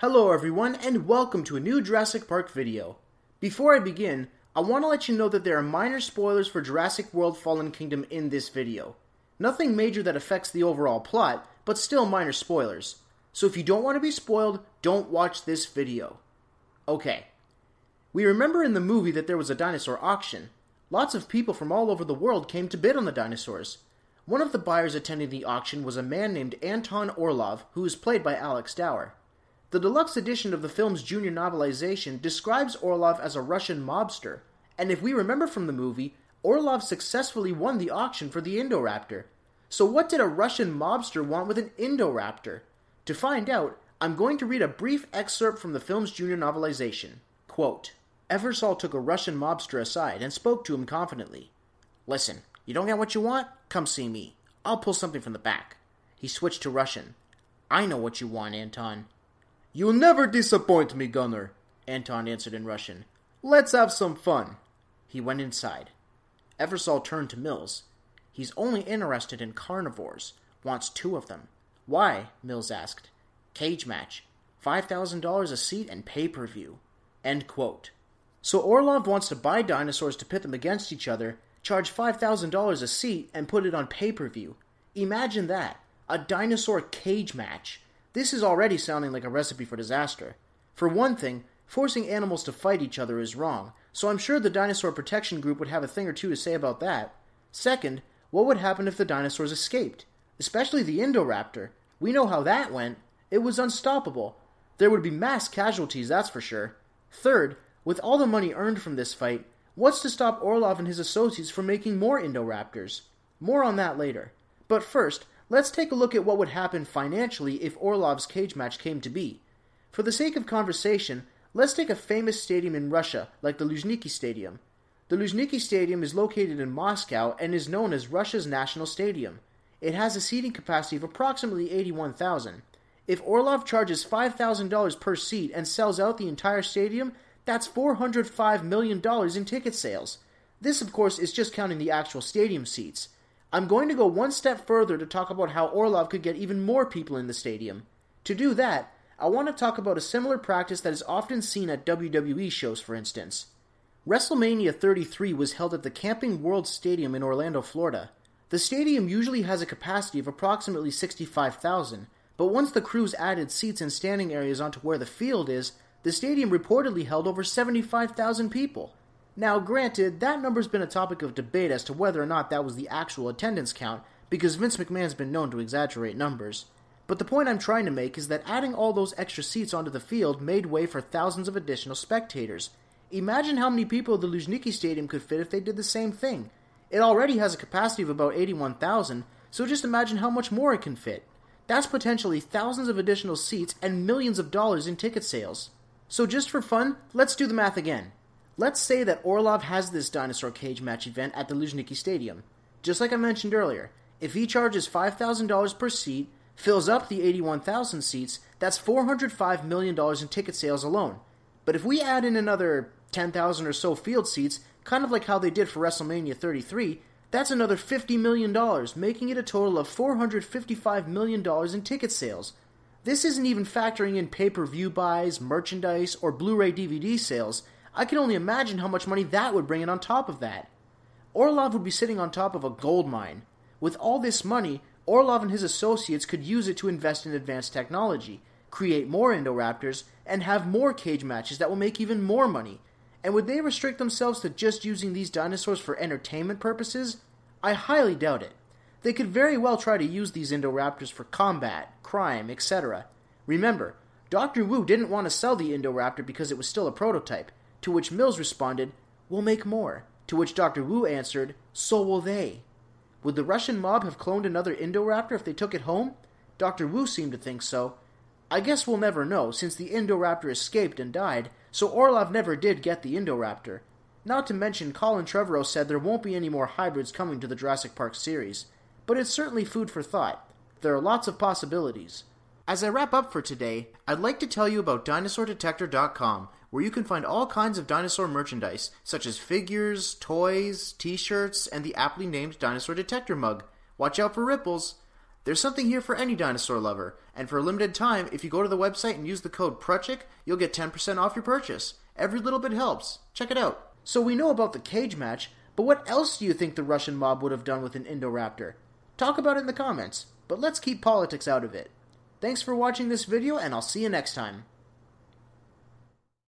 Hello everyone, and welcome to a new Jurassic Park video. Before I begin, I want to let you know that there are minor spoilers for Jurassic World Fallen Kingdom in this video. Nothing major that affects the overall plot, but still minor spoilers. So if you don't want to be spoiled, don't watch this video. Okay. We remember in the movie that there was a dinosaur auction. Lots of people from all over the world came to bid on the dinosaurs. One of the buyers attending the auction was a man named Anton Orlov, who is played by Alex Dower. The deluxe edition of the film's junior novelization describes Orlov as a Russian mobster, and if we remember from the movie, Orlov successfully won the auction for the Indoraptor. So what did a Russian mobster want with an Indoraptor? To find out, I'm going to read a brief excerpt from the film's junior novelization. Quote, Eversol took a Russian mobster aside and spoke to him confidently. Listen, you don't get what you want? Come see me. I'll pull something from the back. He switched to Russian. I know what you want, Anton. You'll never disappoint me, Gunner, Anton answered in Russian. Let's have some fun. He went inside. Eversol turned to Mills. He's only interested in carnivores. Wants 2 of them. Why? Mills asked. Cage match. $5,000 a seat and pay-per-view. End quote. So Orlov wants to buy dinosaurs to pit them against each other, charge $5,000 a seat, and put it on pay-per-view. Imagine that. A dinosaur cage match. This is already sounding like a recipe for disaster. For one thing, forcing animals to fight each other is wrong, so I'm sure the Dinosaur Protection Group would have a thing or two to say about that. Second, what would happen if the dinosaurs escaped? Especially the Indoraptor. We know how that went. It was unstoppable. There would be mass casualties, that's for sure. Third, with all the money earned from this fight, what's to stop Orlov and his associates from making more Indoraptors? More on that later. But first, let's take a look at what would happen financially if Orlov's cage match came to be. For the sake of conversation, let's take a famous stadium in Russia, like the Luzhniki Stadium. The Luzhniki Stadium is located in Moscow and is known as Russia's national stadium. It has a seating capacity of approximately 81,000. If Orlov charges $5,000 per seat and sells out the entire stadium, that's $405 million in ticket sales. This, of course, is just counting the actual stadium seats. I'm going to go one step further to talk about how Orlov could get even more people in the stadium. To do that, I want to talk about a similar practice that is often seen at WWE shows, for instance. WrestleMania 33 was held at the Camping World Stadium in Orlando, Florida. The stadium usually has a capacity of approximately 65,000, but once the crews added seats and standing areas onto where the field is, the stadium reportedly held over 75,000 people. Now, granted, that number's been a topic of debate as to whether or not that was the actual attendance count, because Vince McMahon's been known to exaggerate numbers. But the point I'm trying to make is that adding all those extra seats onto the field made way for thousands of additional spectators. Imagine how many people the Luzhniki Stadium could fit if they did the same thing. It already has a capacity of about 81,000, so just imagine how much more it can fit. That's potentially thousands of additional seats and millions of dollars in ticket sales. So just for fun, let's do the math again. Let's say that Orlov has this dinosaur cage match event at the Luzhniki Stadium. Just like I mentioned earlier, if he charges $5,000 per seat, fills up the 81,000 seats, that's $405 million in ticket sales alone. But if we add in another 10,000 or so field seats, kind of like how they did for WrestleMania 33, that's another $50 million, making it a total of $455 million in ticket sales. This isn't even factoring in pay-per-view buys, merchandise, or Blu-ray DVD sales. I can only imagine how much money that would bring in on top of that. Orlov would be sitting on top of a gold mine. With all this money, Orlov and his associates could use it to invest in advanced technology, create more Indoraptors, and have more cage matches that will make even more money. And would they restrict themselves to just using these dinosaurs for entertainment purposes? I highly doubt it. They could very well try to use these Indoraptors for combat, crime, etc. Remember, Dr. Wu didn't want to sell the Indoraptor because it was still a prototype, to which Mills responded, "We'll make more," to which Dr. Wu answered, "So will they." Would the Russian mob have cloned another Indoraptor if they took it home? Dr. Wu seemed to think so. I guess we'll never know, since the Indoraptor escaped and died, so Orlov never did get the Indoraptor. Not to mention, Colin Trevorrow said there won't be any more hybrids coming to the Jurassic Park series. But it's certainly food for thought. There are lots of possibilities. As I wrap up for today, I'd like to tell you about DinosaurDetector.com, where you can find all kinds of dinosaur merchandise, such as figures, toys, t-shirts, and the aptly named Dinosaur Detector mug. Watch out for ripples! There's something here for any dinosaur lover, and for a limited time, if you go to the website and use the code Prutchick, you'll get 10% off your purchase. Every little bit helps. Check it out. So we know about the cage match, but what else do you think the Russian mob would have done with an Indoraptor? Talk about it in the comments, but let's keep politics out of it. Thanks for watching this video, and I'll see you next time.